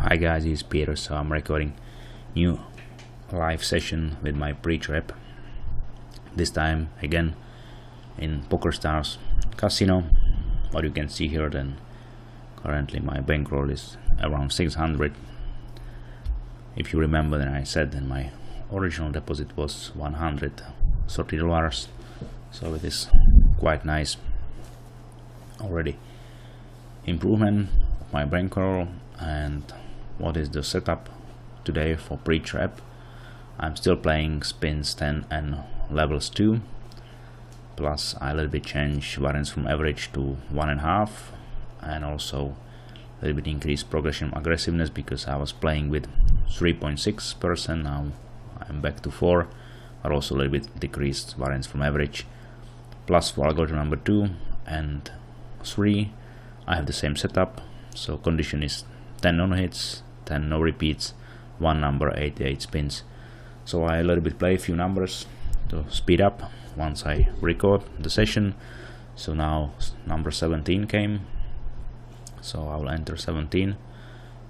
Hi guys, it's Petr. So I'm recording new live session with my pre-trap. This time again in Pokerstars casino. What you can see here, then currently my bankroll is around 600. If you remember, then I said that my original deposit was $130, so it is quite nice already improvement of my bankroll. And what is the setup today for pre-trap? I'm still playing spins 10 and levels 2, plus I a little bit change variance from average to 1.5, and also a little bit increased progression aggressiveness because I was playing with 3.6%. now I'm back to 4, but also a little bit decreased variance from average. Plus for algorithm number 2 and 3 I have the same setup, so condition is 10 no hits, 10 no repeats, 1 number, 88 spins. So I a little bit play a few numbers to speed up once I record the session. So now number 17 came, so I will enter 17,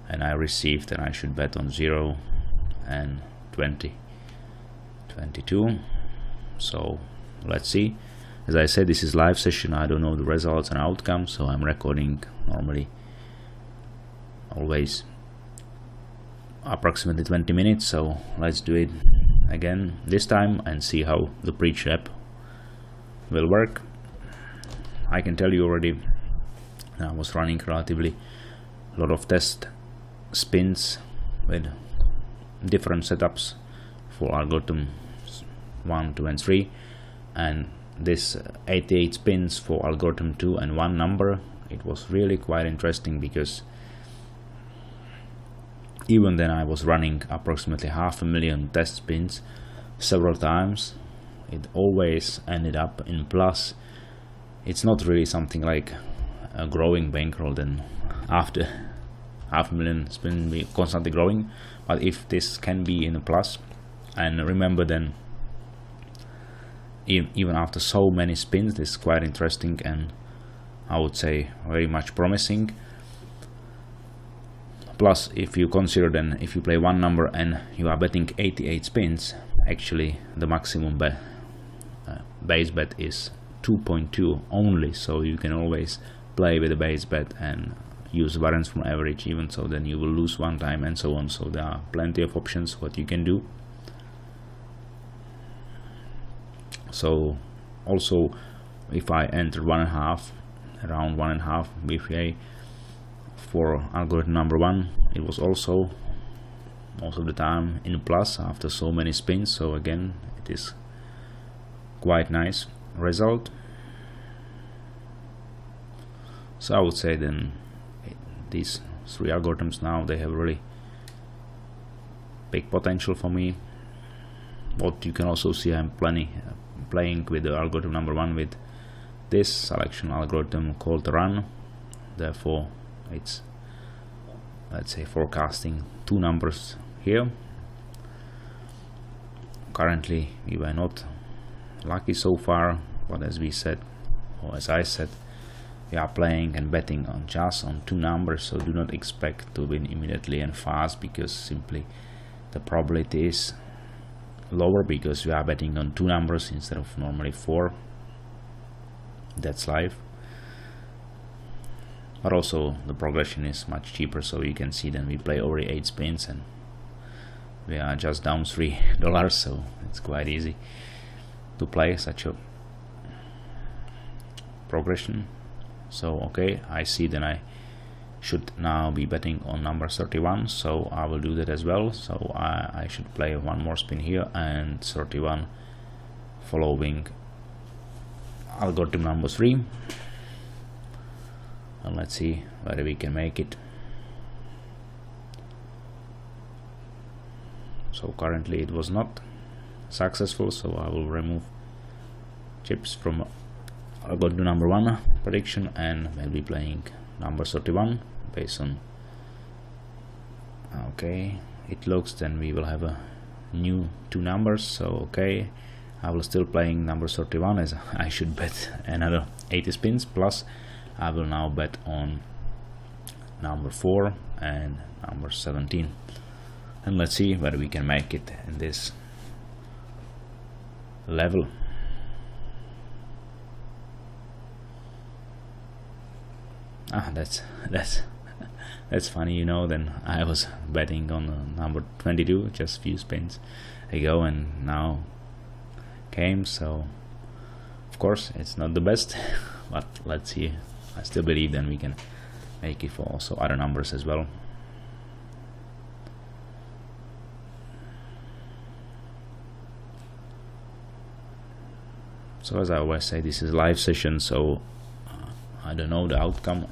and I received, and I should bet on 0 and 20, 22. So let's see. As I said, this is live session, I don't know the results and outcomes, so I'm recording normally always approximately 20 minutes. So let's do it again this time and see how the pre-trap will work. I can tell you already, I was running relatively a lot of test spins with different setups for algorithm 1, 2 and 3, and this 88 spins for algorithm 2 and 1 number, it was really quite interesting because even then I was running approximately 500,000 test spins several times, it always ended up in plus. It's not really something like a growing bankroll, then after 500,000 spins be constantly growing, but if this can be in a plus, and remember then even after so many spins, this is quite interesting and I would say very much promising. Plus, if you consider then if you play one number and you are betting 88 spins, actually the maximum base bet is 2.2 only, so you can always play with a base bet and use variance from average, even so then you will lose one time and so on. So there are plenty of options what you can do. So also if I enter 1.5, around 1.5 BPA for algorithm number 1, it was also most of the time in plus after so many spins. So again, it is quite nice result. So I would say then these 3 algorithms now, they have really big potential for me. What you can also see, I'm playing with the algorithm number 1 with this selection algorithm called run. Therefore it's, let's say, forecasting 2 numbers here. Currently we were not lucky so far, but as we said, or as I said, we are playing and betting on just on 2 numbers, so do not expect to win immediately and fast, because simply the probability is lower because we are betting on 2 numbers instead of normally 4. That's life. But also the progression is much cheaper, so you can see then we play already 8 spins and we are just down $3, so it's quite easy to play such a progression. So okay, I see then I should now be betting on number 31, so I will do that as well. So I should play one more spin here and 31 following algorithm number 3, and let's see whether we can make it. So currently it was not successful, so I will remove chips from algorithm number 1 prediction and we'll be playing number 31 based on, okay, it looks then we will have a new 2 numbers. So okay, I will still playing number 31 as I should bet another 80 spins, plus I will now bet on number 4 and number 17, and let's see whether we can make it in this level. That's funny, you know. Then I was betting on number 22 just a few spins ago, and now came, so of course it's not the best, but let's see. I still believe then we can make it for also other numbers as well. So as I always say, this is a live session, so I don't know the outcome,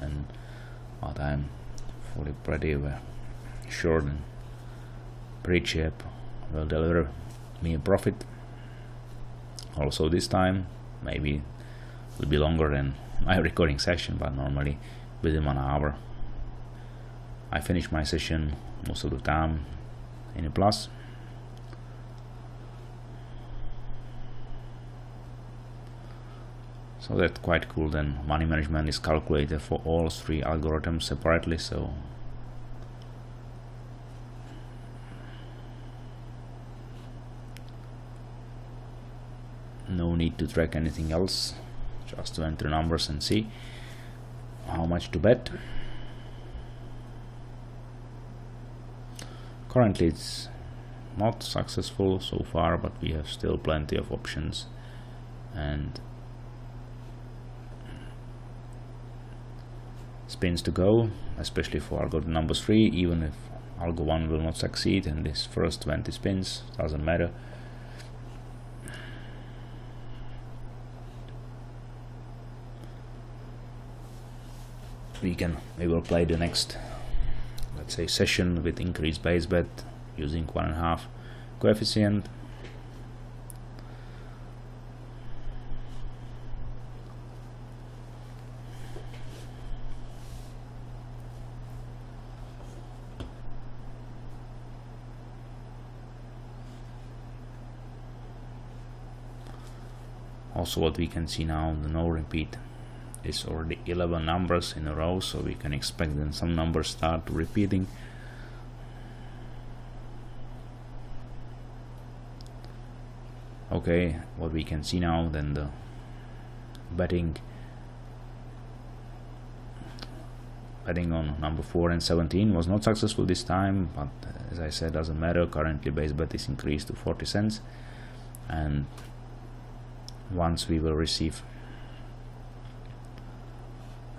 but I'm fully pretty sure that pre-chip will deliver me a profit. Also this time, maybe it will be longer than my recording session, but normally within 1 hour I finish my session most of the time in a plus. So that's quite cool. Then money management is calculated for all 3 algorithms separately, so no need to track anything else, just to enter numbers and see how much to bet. Currently it's not successful so far, but we have still plenty of options and spins to go, especially for algorithm number 3. Even if algo 1 will not succeed in this first 20 spins, doesn't matter. We will play the next, let's say, session with increased base bet using 1.5 coefficient. Also, what we can see now, the no repeat is already 11 numbers in a row, so we can expect then some numbers start repeating. Okay, what we can see now, then the betting on number 4 and 17 was not successful this time, but as I said, doesn't matter. Currently base bet is increased to 40 cents, and once we will receive,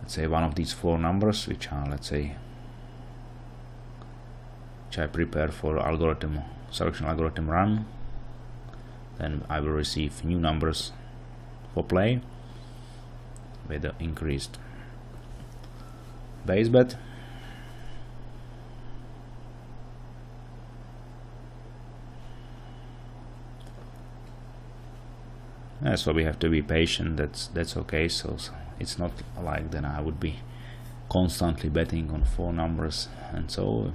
let's say, one of these 4 numbers, which are, let's say, which I prepare for algorithm selection algorithm run, then I will receive new numbers for play with the increased base bet. So we have to be patient. That's okay. So it's not like then I would be constantly betting on 4 numbers, and so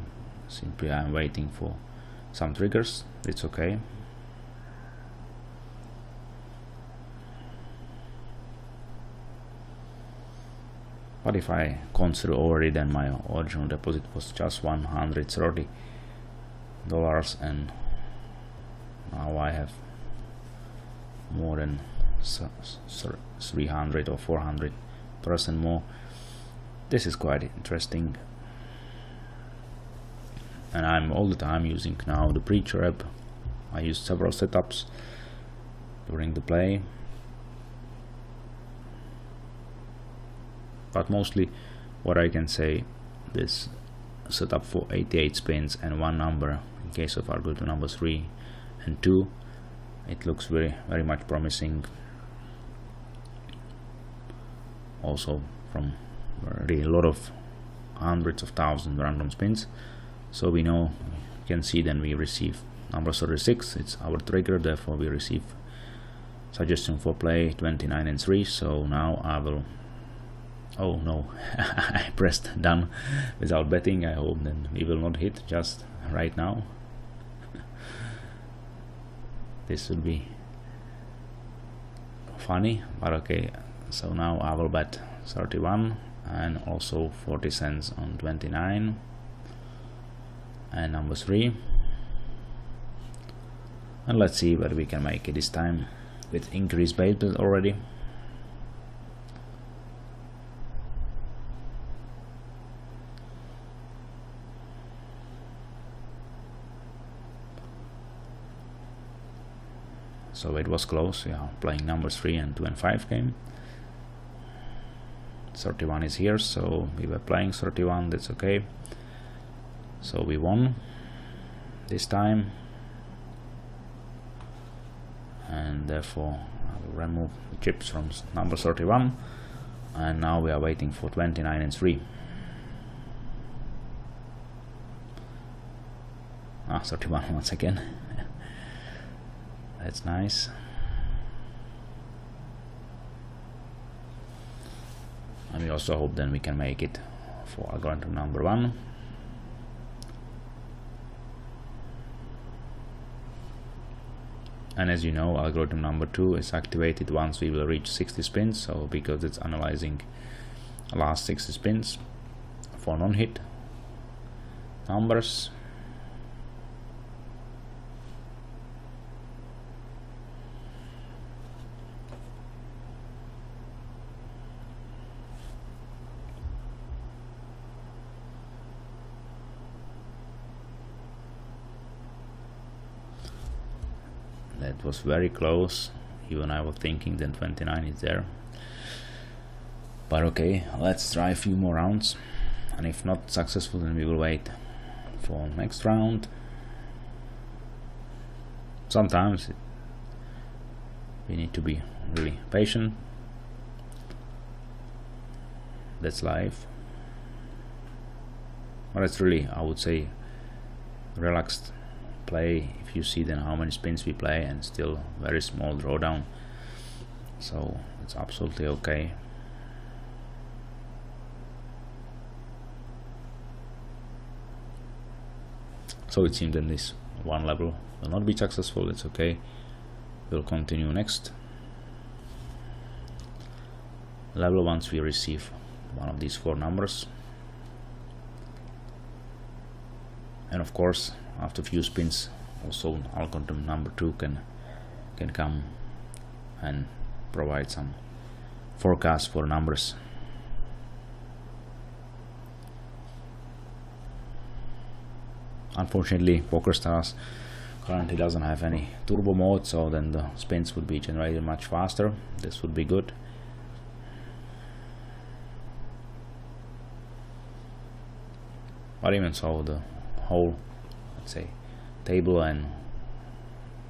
simply I'm waiting for some triggers. It's okay. But if I consider already, then my original deposit was just $130, and now I have more than 300 or 400% more. This is quite interesting, and I'm all the time using now the Petr app. I used several setups during the play, but mostly what I can say, this setup for 88 spins and 1 number in case of algorithm number 3 and 2, it looks very much promising. Also from really a lot of hundreds of thousands random spins, so we know, you can see, then we receive number 36, it's our trigger, therefore we receive suggestion for play 29 and 3. So now I will, oh no, I pressed done without betting. I hope then we will not hit just right now. This would be funny, but okay. So now I will bet 31 and also 40 cents on 29, and number 3. And let's see whether we can make it this time with increased base bet already. So it was close. We are playing number 3 and 2 and 5 game. 31 is here, so we were playing 31, that's okay. So we won this time, and therefore I will remove the chips from number 31, and now we are waiting for 29 and 3. 31 once again. That's nice. And we also hope then we can make it for algorithm number 1. And as you know, algorithm number 2 is activated once we will reach 60 spins, so because it's analyzing last 60 spins for non-hit numbers. That was very close. Even I was thinking then 29 is there. But okay, let's try a few more rounds. And if not successful, then we will wait for next round. Sometimes we need to be really patient. That's life. But it's really, I would say, relaxed play if you see then how many spins we play and still very small drawdown, so it's absolutely okay. So it seems that this one level will not be successful. It's okay, we'll continue next level once we receive one of these 4 numbers. And of course, after a few spins, also algorithm number 2 can come and provide some forecast for numbers. Unfortunately, Pokerstars currently doesn't have any turbo mode, so then the spins would be generated much faster. This would be good. But even so, the whole, let's say, table and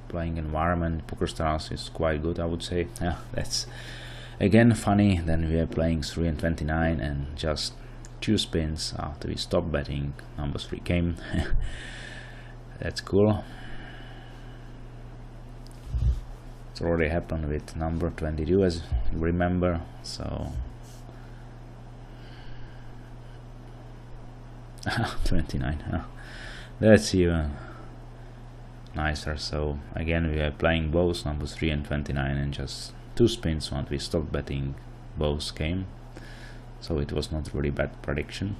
playing environment Pokerstars is quite good, I would say. Yeah, that's again funny. Then we are playing 3 and 29, and just 2 spins after we stopped betting, number 3 came. That's cool. It's already happened with number 22, as you remember. So 29. That's even nicer. So again, we are playing both number 3 and 29, and just 2 spins once we stopped betting, both came. So it was not really bad prediction.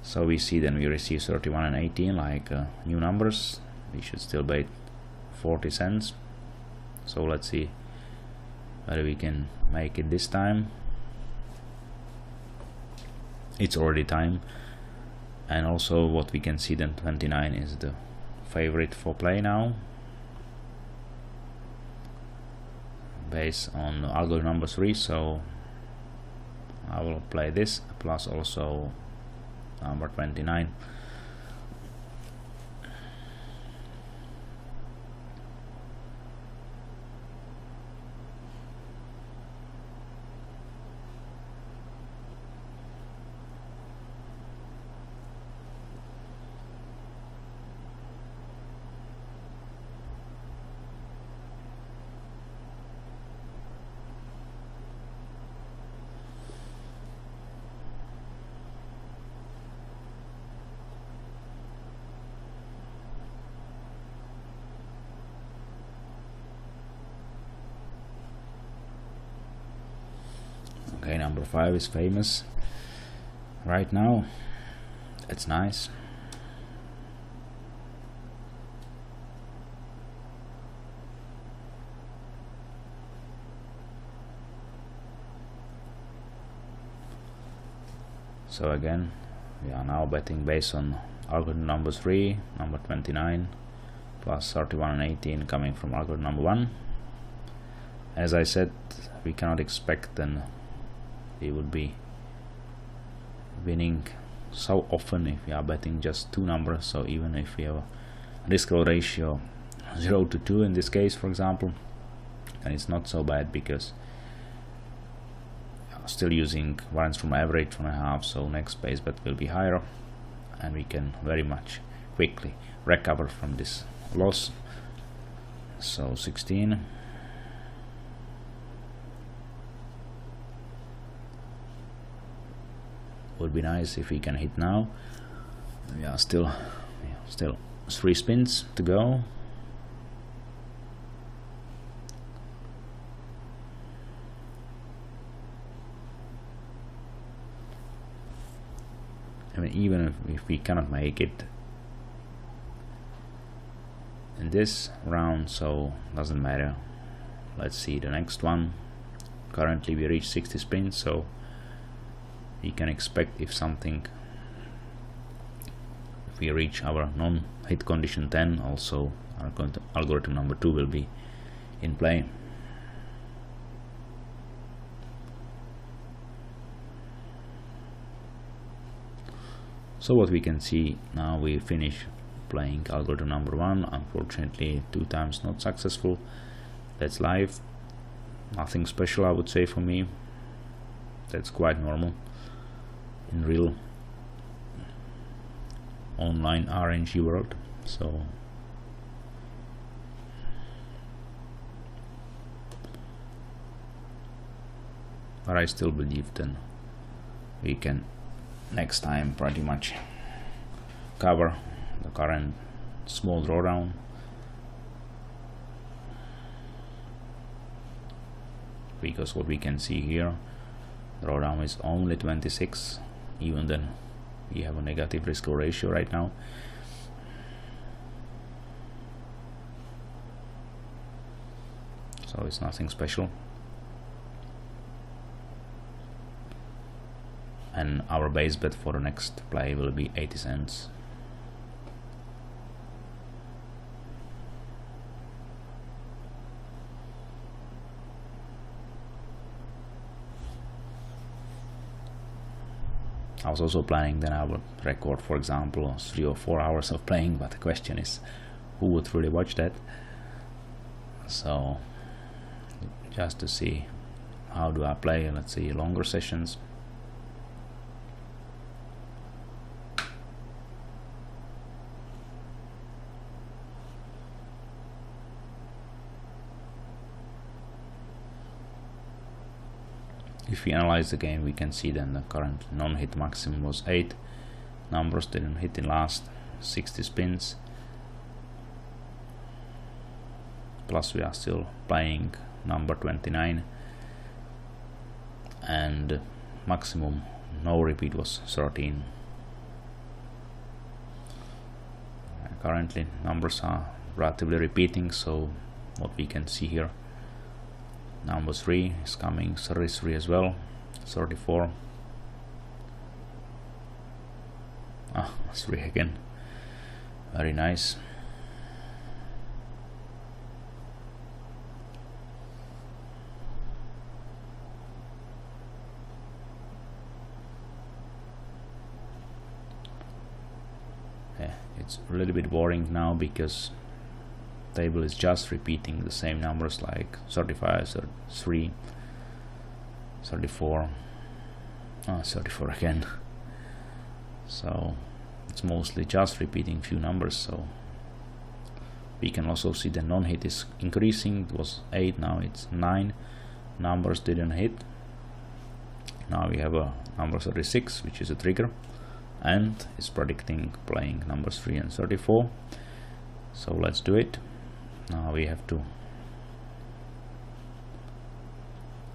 So we see then we receive 31 and 18 like new numbers. We should still bet 40 cents. So let's see whether we can make it this time. It's already time. And also what we can see then 29 is the favorite for play now, based on algo number 3. So I will play this plus also number 29. number 5 is famous right now. It's nice. So again, we are now betting based on algorithm number 3, number 29, plus 31 and 18 coming from algorithm number 1. As I said, we cannot expect then we would be winning so often if we are betting just 2 numbers. So even if we have a risk roll ratio 0 to 2 in this case, for example, then it's not so bad, because still using variance from average 1.5, so next base bet will be higher, and we can very much quickly recover from this loss. So 16. Would be nice if we can hit now. We are still 3 spins to go. I mean, even if we cannot make it in this round, so doesn't matter. Let's see the next one. Currently we reach 60 spins, so we can expect if we reach our non-hit condition 10, also our algorithm number 2 will be in play. So what we can see now, we finish playing algorithm number 1. Unfortunately 2 times not successful. That's live. Nothing special, I would say, for me. That's quite normal in real online RNG world. So but I still believe then we can next time pretty much cover the current small drawdown. Because what we can see here, drawdown is only 26, even then we have a negative risk ratio right now. So it's nothing special. And our base bet for the next play will be 80 cents. I was also planning that I would record, for example, 3 or 4 hours of playing, but the question is who would really watch that? So just to see how do I play, let's see, longer sessions. If we analyze the game, we can see then the current non-hit maximum was 8. Numbers didn't hit in last 60 spins. Plus we are still playing number 29. And maximum no repeat was 13. Currently numbers are relatively repeating, so what we can see here, number 3 is coming, 33 as well, 34. 3 again. Very nice. Yeah, it's a little bit boring now because table is just repeating the same numbers like 35, 33, 34, 34 again. So it's mostly just repeating few numbers. So we can also see the non-hit is increasing. It was 8, now it's 9. Numbers didn't hit. Now we have a number 36, which is a trigger, and it's predicting playing numbers 3 and 34. So let's do it. Now we have to,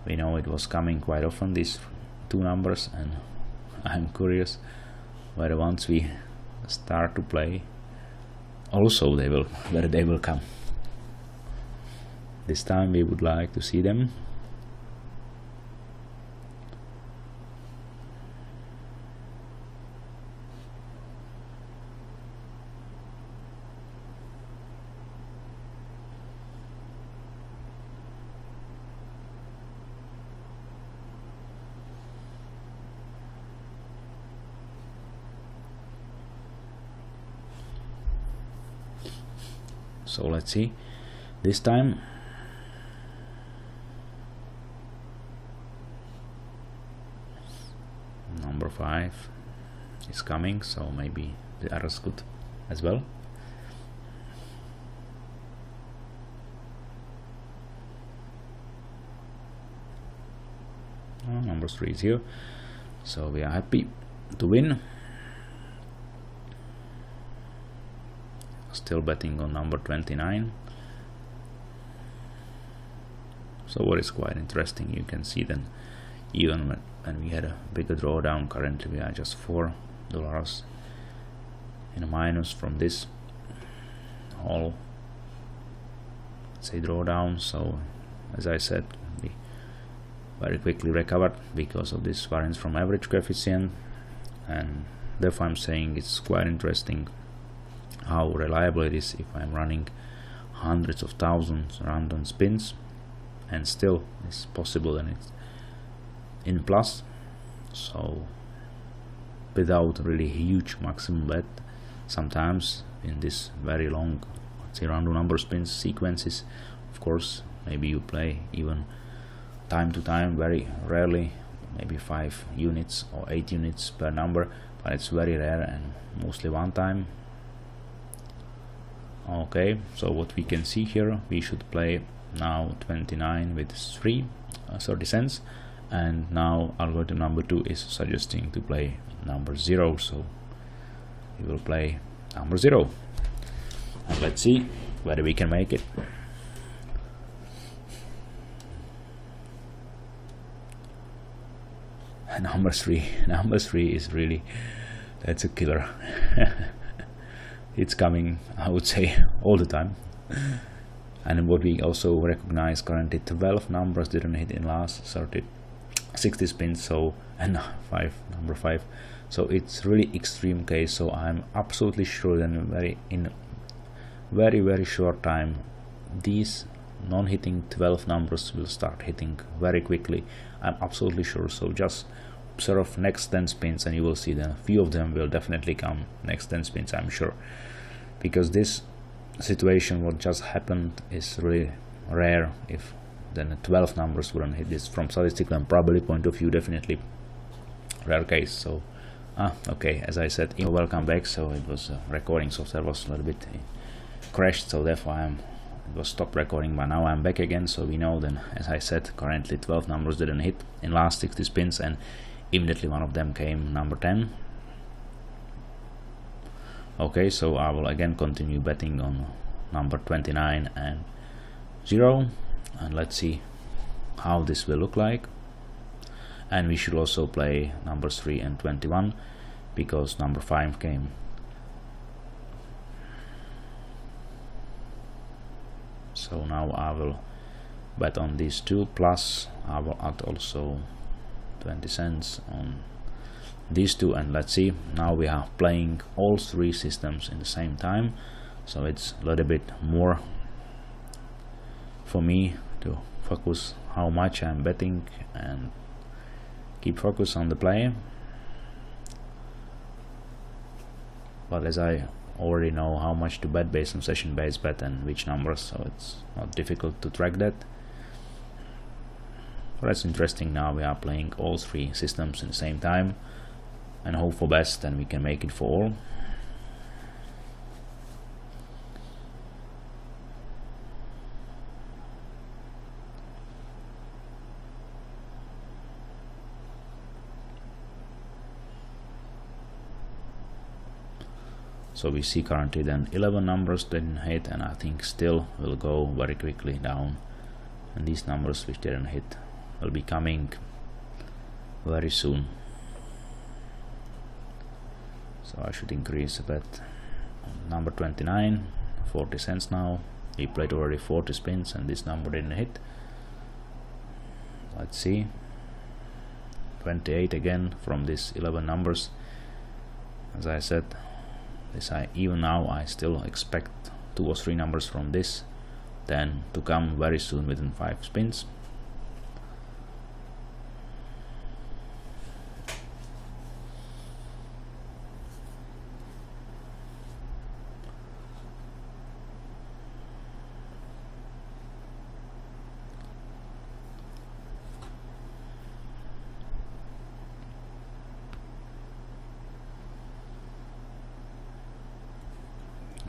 we know it was coming quite often, this 2 numbers, and I'm curious whether once we start to play also whether they will come. This time we would like to see them. So let's see. This time number 5 is coming, so maybe the others could as well. Number 3 is here, so we are happy to win. Still betting on number 29. So what is quite interesting, you can see then even when we had a bigger drawdown, currently we are just $4 in a minus from this whole, say, drawdown. So as I said, we very quickly recovered because of this variance from average coefficient, and therefore I'm saying it's quite interesting how reliable it is if I'm running hundreds of thousands random spins, and still it's possible and it's in plus. So without really huge maximum bet, sometimes in this very long, let's say, random number spins sequences, of course maybe you play even time to time, very rarely, maybe 5 units or 8 units per number, but it's very rare and mostly one time. Okay, so what we can see here, we should play now 29 with 30 cents, and now algorithm number 2 is suggesting to play number 0, so we will play number 0, and let's see whether we can make it. Number 3 is really, that's a killer. It's coming, I would say, all the time. And what we also recognize currently, 12 numbers didn't hit in last 60 spins, so, and number 5, so it's really extreme case. So I'm absolutely sure that in very short time these non-hitting 12 numbers will start hitting very quickly. I'm absolutely sure. So just observe next 10 spins and you will see that a few of them will definitely come next 10 spins, I'm sure, because this situation what just happened is really rare. If then 12 numbers wouldn't hit, this from statistical and probability point of view, definitely rare case. So okay, as I said, welcome back. So it was recording software was a little bit crashed, so therefore it was stopped recording, but now I'm back again. So we know then, as I said, currently 12 numbers didn't hit in last 60 spins, and immediately one of them came number 10. Okay, so I will again continue betting on number 29 and 0, and let's see how this will look like. And we should also play numbers 3 and 21 because number 5 came. So now I will bet on these two, plus I will add also 20 cents on these two, and let's see. Now we are playing all 3 systems in the same time, so it's a little bit more for me to focus how much I'm betting and keep focus on the play. But as I already know how much to bet based on session based bet and which numbers, so it's not difficult to track that. But that's interesting. Now we are playing all 3 systems in the same time and hope for best, and we can make it for all. So we see currently then 11 numbers didn't hit, and I think still will go very quickly down, and these numbers which didn't hit will be coming very soon. So I should increase a bet. Number 29, 40 cents now. He played already 40 spins and this number didn't hit. Let's see. 28 again from these 11 numbers. As I said, even now I still expect 2 or 3 numbers from this then to come very soon within 5 spins.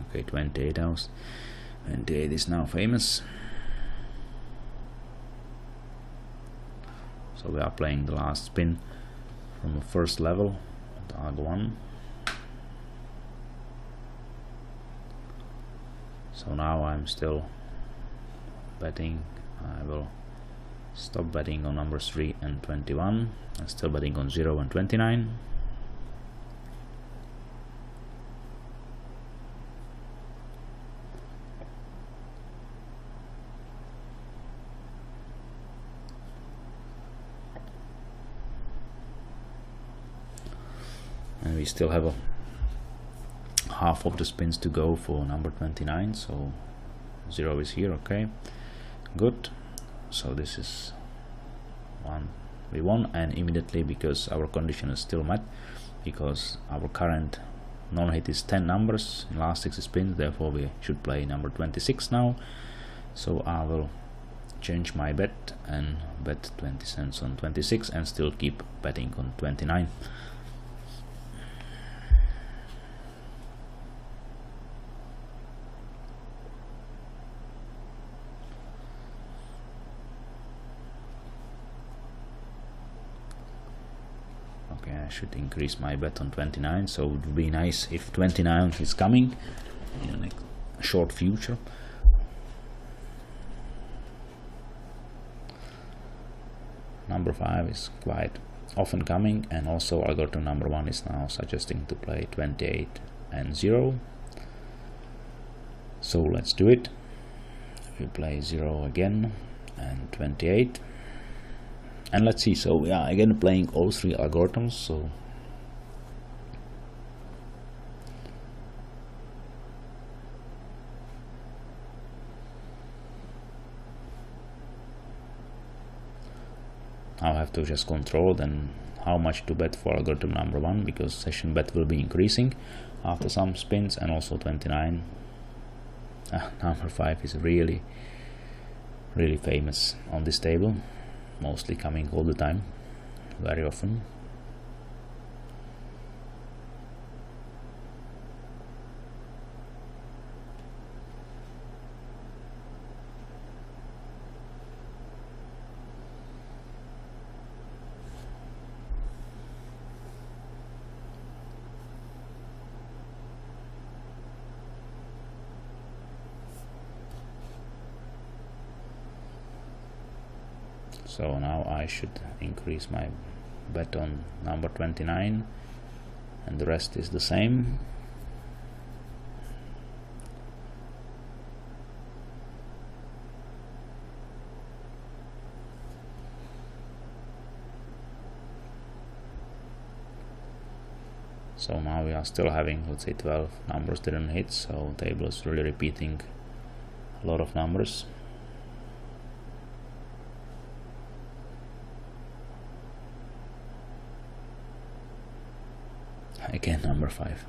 Okay, 28 hours. 28 is now famous. So we are playing the last spin from the first level, the Algo 1. So now I'm still betting. I will stop betting on numbers 3 and 21. I'm still betting on 0 and 29. And we still have a half of the spins to go for number 29, so 0 is here. Okay, good. So this is one we won, and immediately, because our condition is still met, because our current non-hit is 10 numbers in last 6 spins, therefore we should play number 26 now. So I will change my bet and bet 20 cents on 26 and still keep betting on 29. Okay, I should increase my bet on 29, so it would be nice if 29 is coming in the next short future. Number 5 is quite often coming, and also algorithm number 1 is now suggesting to play 28 and 0. So let's do it. We play 0 again and 28. And let's see, so we are again playing all 3 algorithms, so I'll have to just control then how much to bet for algorithm number 1, because session bet will be increasing after some spins, and also 29. Number 5 is really famous on this table. Mostly coming all the time, very often. So now I should increase my bet on number 29, and the rest is the same. So now we are still having, let's say, 12 numbers didn't hit, so the table is really repeating a lot of numbers. Again, number 5.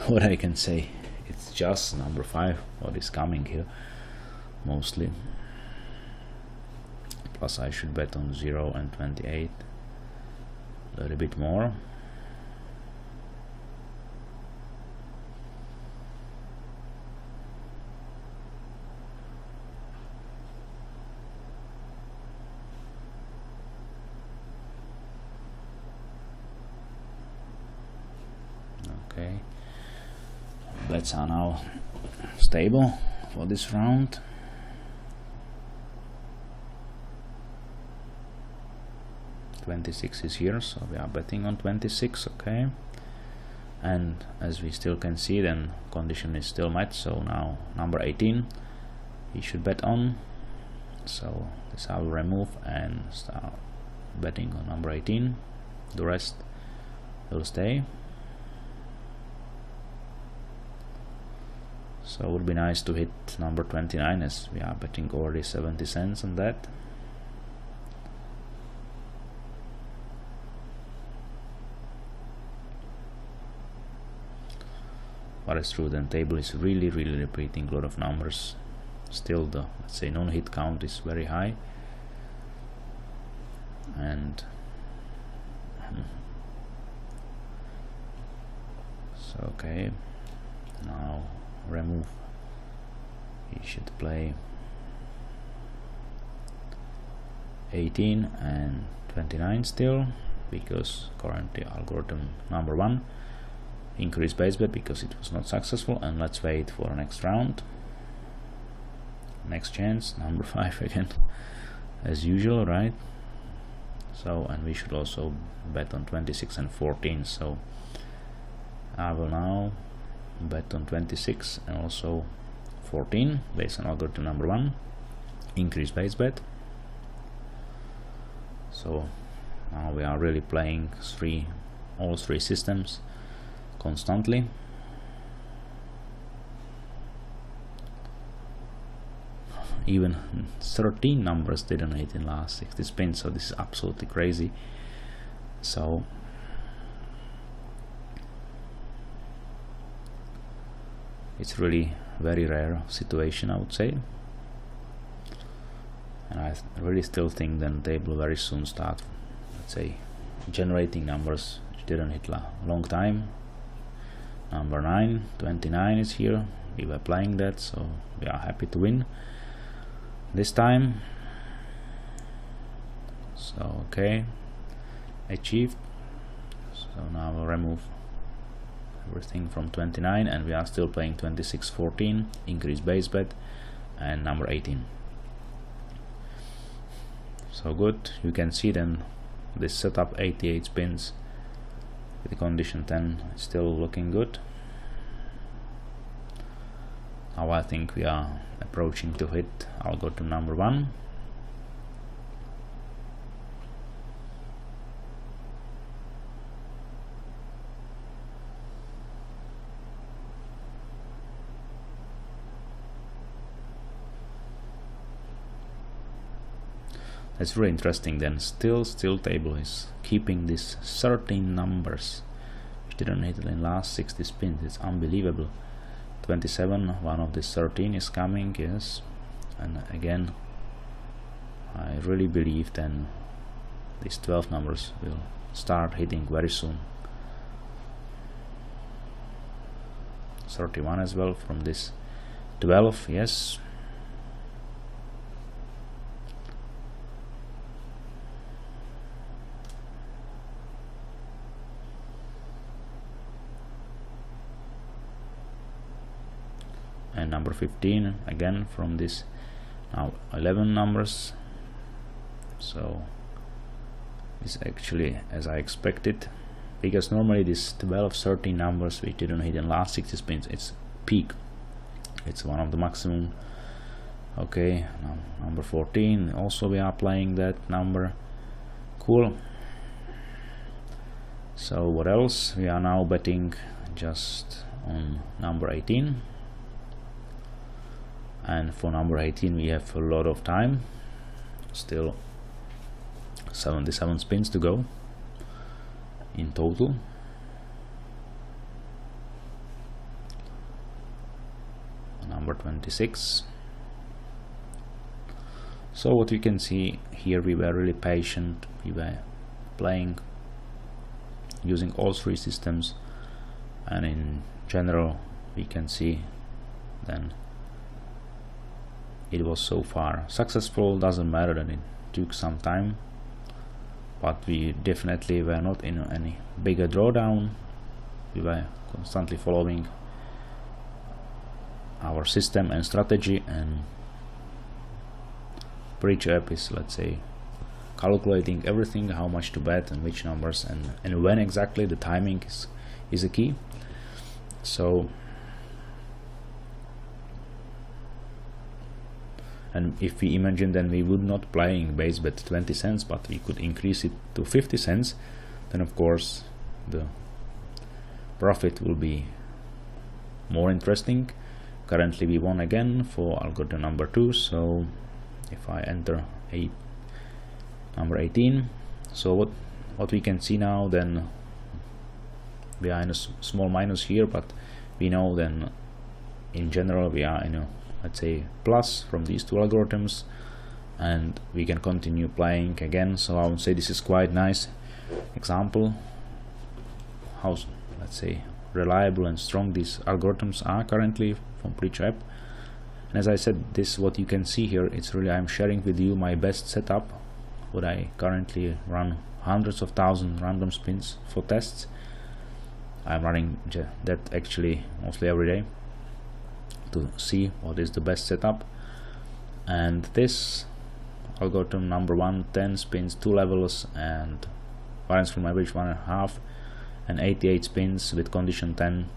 What I can say, it's just number 5 what is coming here mostly. Plus I should bet on 0 and 28 a little bit more. Okay, bets are now stable for this round. 26 is here, so we are betting on 26. Okay, and as we still can see, then condition is still met, so now number 18 we should bet on. So this I will remove and start betting on number 18. The rest will stay. So it would be nice to hit number 29, as we are betting already 70 cents on that. But it's true, then table is really repeating a lot of numbers. Still the, let's say, non-hit count is very high. And so okay, now remove. You should play 18 and 29 still, because currently algorithm number 1 increase base bet because it was not successful. And let's wait for the next round. Next chance, number 5 again, as usual, right? So, and we should also bet on 26 and 14. So I will now bet on 26 and also 14 based on algorithm number 1, increase base bet. So now we are really playing all three systems constantly. Even 13 numbers didn't hit in last 60 spins, so this is absolutely crazy. So it's really very rare situation, I would say, and I really still think then table very soon start, let's say, generating numbers which didn't hit long time. Number 9, 29 is here. We were playing that, so we are happy to win this time. So okay, achieved. So now we'll remove everything from 29, and we are still playing 26, 14, increase base bet, and number 18. So good. You can see then this setup 88 spins with the condition 10 is still looking good. Now I think we are approaching to hit algorithm number 1. That's very interesting then. Still table is keeping this 13 numbers which didn't hit in last 60 spins. It's unbelievable. 27, one of these 13 is coming, yes. And again, I really believe then these 12 numbers will start hitting very soon. 31 as well from this 12, yes. And number 15 again from this now 11 numbers. So it's actually as I expected, because normally this 12, 13 numbers we didn't hit in last 60 spins, it's peak, it's one of the maximum. Okay, now number 14 also we are playing that number. Cool. So what else? We are now betting just on number 18. And for number 18 we have a lot of time, still 77 spins to go in total. Number 26. So what you can see here, we were really patient, we were playing using all three systems, and in general we can see then it was so far successful. Doesn't matter that it took some time, but we definitely were not in any bigger drawdown. We were constantly following our system and strategy, and bridge up is, let's say, calculating everything, how much to bet and which numbers and when exactly. The timing is a key. So, and if we imagine then we would not playing base bet 20 cents, but we could increase it to 50 cents, then of course the profit will be more interesting. Currently we won again for algorithm number 2, so if I enter number 18, so what we can see now, then we are in a small minus here, but we know then in general we are in a, let's say, plus from these two algorithms, and we can continue playing again. So I would say this is quite nice example how, let's say, reliable and strong these algorithms are currently from Preacher app. And as I said, this what you can see here, it's really, I'm sharing with you my best setup, what I currently run hundreds of thousands random spins for tests. I'm running that actually mostly every day to see what is the best setup. And this algorithm number 1, 10 spins, 2 levels, and variance from average 1.5, and 88 spins with condition 10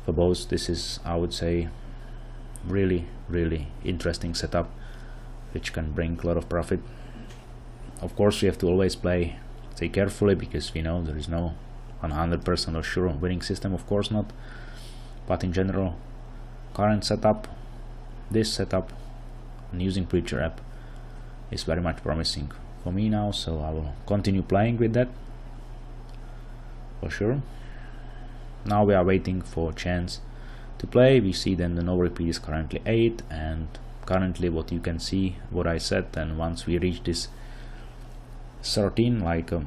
for both. This is, I would say, really interesting setup which can bring a lot of profit. Of course we have to always play, say, carefully, because we know there is no 100% or sure winning system, of course not, but in general current setup, this setup and using Preacher app is very much promising for me now, so I will continue playing with that for sure. Now we are waiting for a chance to play. We see then the no repeat is currently 8, and currently what you can see, what I said, and once we reach this 13, like a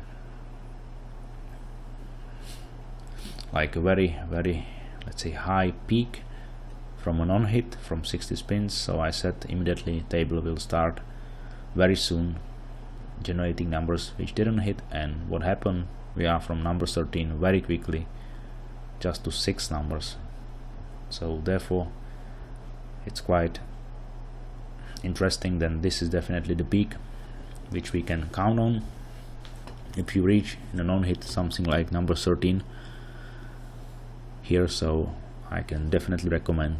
very, let's say, high peak from a non-hit from 60 spins, so I said immediately table will start very soon generating numbers which didn't hit. And what happened, we are from number 13 very quickly just to 6 numbers. So therefore it's quite interesting. Then this is definitely the peak which we can count on. If you reach in a non-hit something like number 13 here, so I can definitely recommend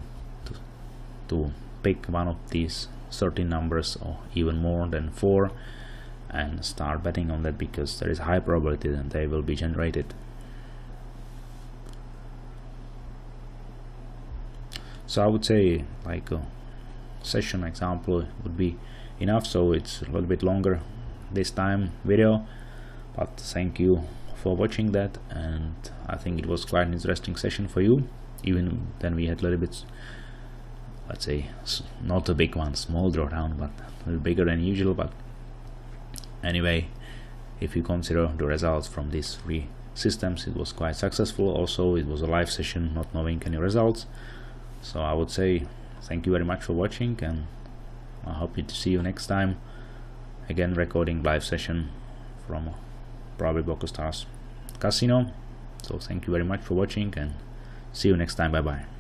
to pick one of these 13 numbers or even more than 4 and start betting on that, because there is high probability that they will be generated. So I would say like a session example would be enough, so it's a little bit longer this time video, but thank you for watching that, and I think it was quite an interesting session for you. Even then we had a little bit, let's say, not a big one, small drawdown, but a little bigger than usual. But anyway, if you consider the results from these 3 systems, it was quite successful. Also, it was a live session, not knowing any results. So I would say thank you very much for watching, and I hope to see you next time. Again, recording live session from probably Pokerstars Casino. So thank you very much for watching, and see you next time. Bye bye.